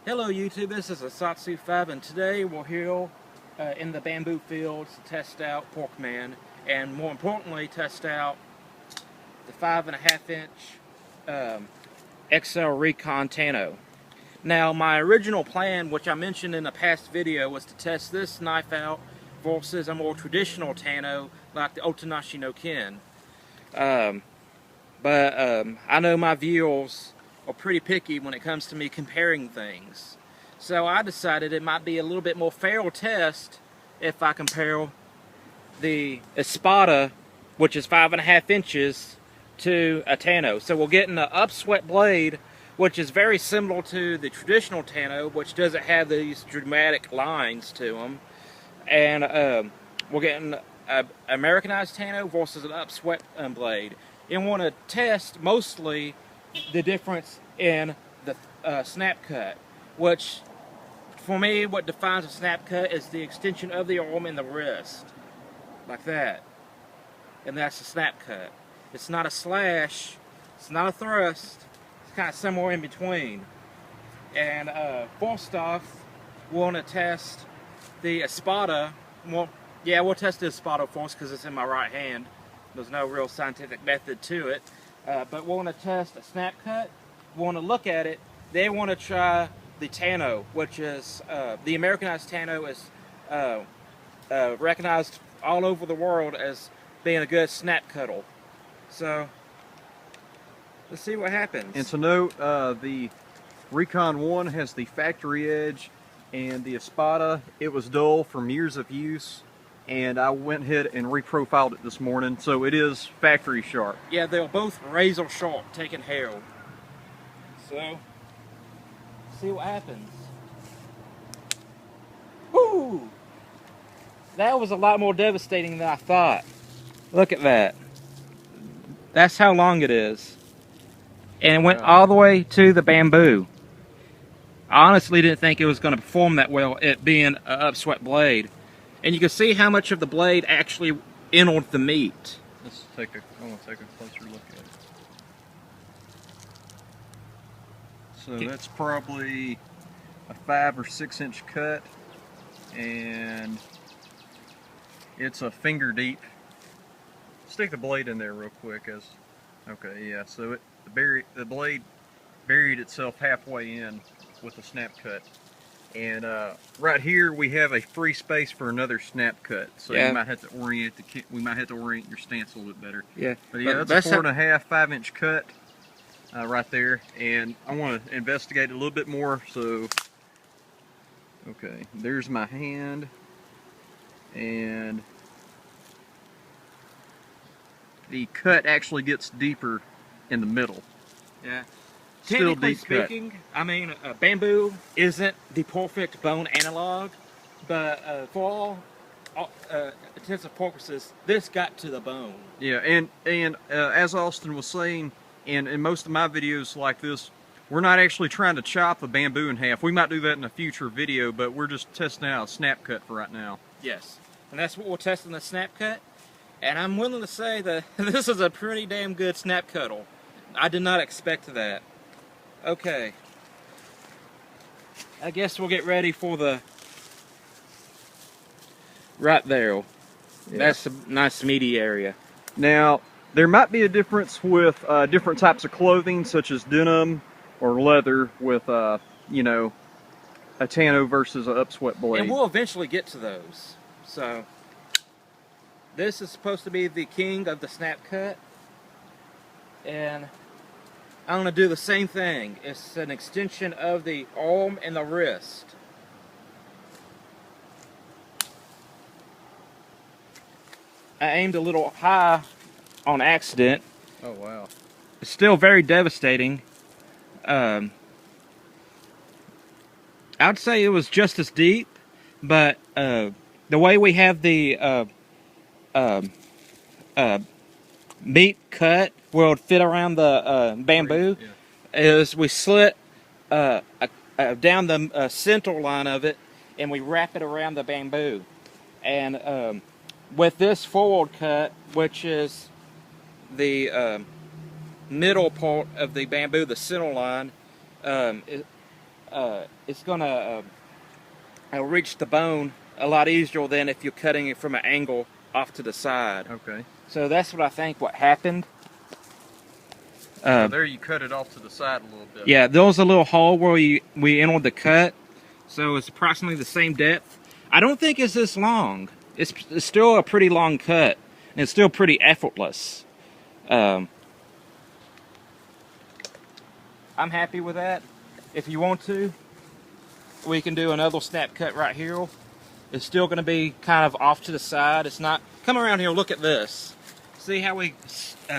Hello YouTube, this is Asatsu 5 and today we're here in the bamboo fields to test out Porkman and more importantly test out the 5.5 inch XL Recon Tanto. Now my original plan, which I mentioned in a past video, was to test this knife out versus a more traditional Tanto like the Otanashi no Ken. But I know my viewers are pretty picky when it comes to me comparing things. So I decided it might be a little bit more fair test if I compare the Espada, which is 5.5 inches, to a Tanto. So we'll get an upswept blade, which is very similar to the traditional Tanto, which doesn't have these dramatic lines to them. And we're getting an Americanized Tanto versus an upswept blade. And want to test mostly the difference in the snap cut, which for me what defines a snap cut is the extension of the arm and the wrist, like that, and that's a snap cut. It's not a slash, it's not a thrust, it's kind of somewhere in between. And first off, we want to test the Espada. Well, yeah, we'll test the Espada first because it's in my right hand. There's no real scientific method to it. But we want to test a snap cut. We want to look at it. Then we want to try the Tanto, which is the Americanized Tanto is recognized all over the world as being a good snap cuddle. So let's see what happens. And to note, the Recon1 has the factory edge, and the Espada, it was dull from years of use. And I went ahead and reprofiled it this morning, so it is factory sharp. Yeah, they're both razor sharp, taking hair. So, see what happens. Woo! That was a lot more devastating than I thought. Look at that. That's how long it is. And it went all the way to the bamboo. I honestly didn't think it was going to perform that well, it being an upswept blade. And you can see how much of the blade actually entered the meat. I want to take a closer look at it. So that's probably a 5 or 6 inch cut, and it's a finger deep. Stick the blade in there real quick. Okay, yeah. So the blade buried itself halfway in with the snap cut. And right here we have a free space for another snap cut, so yeah. You might have to orient your stance a little bit better. Yeah, but yeah, that's a 4.5, 5 inch cut right there, and I want to investigate it a little bit more. So, okay, there's my hand, and the cut actually gets deeper in the middle. Yeah. Still Technically deep speaking, cut. I mean, bamboo isn't the perfect bone analog, but for all intents and purposes, this got to the bone. Yeah, and as Austin was saying, and in most of my videos like this, we're not actually trying to chop the bamboo in half. We might do that in a future video, but we're just testing out a snap cut for right now. Yes, and that's what we're testing, the snap cut. And I'm willing to say that this is a pretty damn good snap cuddle. I did not expect that. Okay, I guess we'll get ready for the right there. Yeah. That's a nice meaty area. Now, there might be a difference with different types of clothing, such as denim or leather, with you know, a Tanto versus an upswept blade. And we'll eventually get to those. So, this is supposed to be the king of the snap cut, and I'm going to do the same thing. It's an extension of the arm and the wrist. I aimed a little high on accident. Oh, wow. It's still very devastating. I'd say it was just as deep, but the way we have the meat cut where it would fit around the bamboo, is we slit down the center line of it, and we wrap it around the bamboo. And with this forward cut, which is the middle part of the bamboo, the center line, it's gonna reach the bone a lot easier than if you're cutting it from an angle off to the side. Okay. So that's what I think what happened. So there you cut it off to the side a little bit. Yeah, there was a little hole where we entered the cut, so it's approximately the same depth. I don't think it's this long. It's still a pretty long cut, and it's still pretty effortless. I'm happy with that. If you want to, we can do another snap cut right here. It's still going to be kind of off to the side. It's not. Come around here, look at this. See how we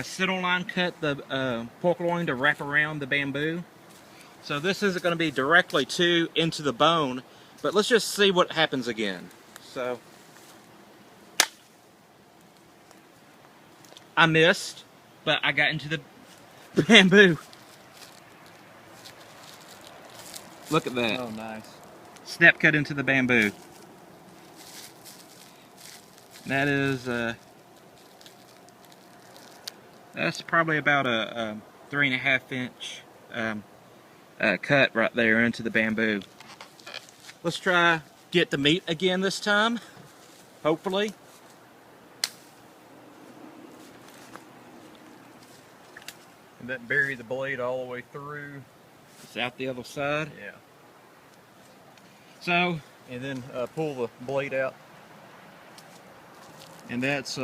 center line cut the pork loin to wrap around the bamboo? So this isn't going to be directly into the bone, but let's just see what happens again. So I missed, but I got into the bamboo. Look at that. Oh, nice. Snap cut into the bamboo. That is that's probably about a 3.5 inch cut right there into the bamboo. Let's try get the meat again this time, hopefully. And that bury the blade all the way through. It's out the other side. Yeah. So, and then pull the blade out. And that's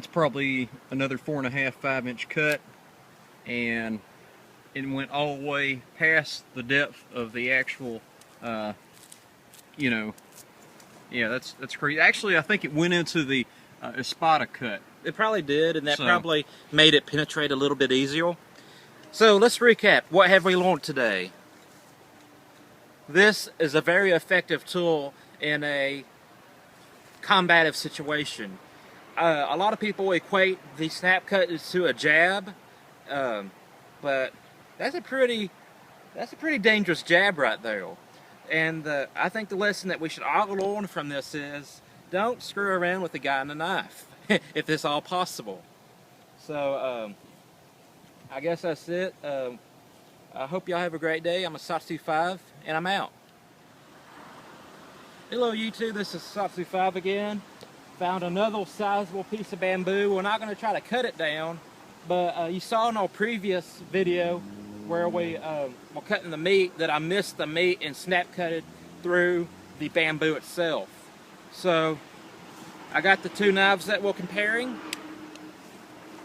probably another 4.5, 5-inch cut, and it went all the way past the depth of the actual, you know, yeah, that's crazy. Actually, I think it went into the Espada cut. It probably did, and that probably made it penetrate a little bit easier. So let's recap. What have we learned today? This is a very effective tool in a combative situation. A lot of people equate the snap cut to a jab, but that's a pretty dangerous jab right there. And I think the lesson that we should all learn from this is don't screw around with the guy and the knife, if it's all possible. So I guess that's it. I hope y'all have a great day. I'm a Satsu5, and I'm out. Hello YouTube, this is Satsu5 again. Found another sizable piece of bamboo. We're not going to try to cut it down, but you saw in our previous video where we were cutting the meat that I missed the meat and snap cut it through the bamboo itself. So I got the two knives that we're comparing,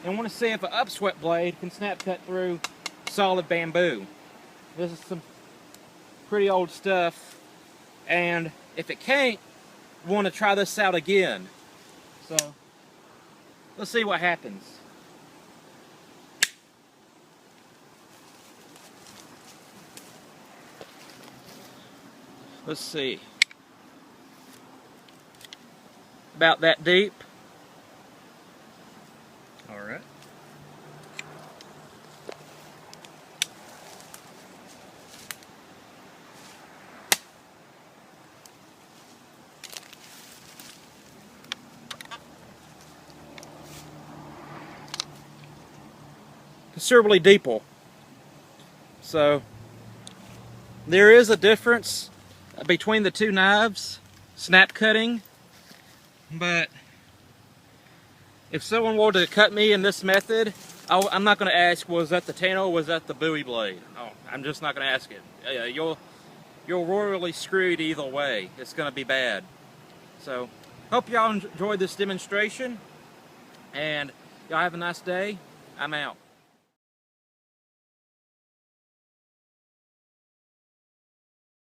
and I want to see if an upswept blade can snap cut through solid bamboo. This is some pretty old stuff, and if it can't, we want to try this out again. So let's see what happens. Let's see. About that deep. All right. Considerably deeper. So there is a difference between the two knives, snap cutting, but if someone were to cut me in this method, I'm not going to ask, was that the Tanto or was that the Bowie blade? Oh, I'm just not going to ask it. You're royally screwed either way. It's going to be bad. So hope y'all enjoyed this demonstration, and y'all have a nice day. I'm out.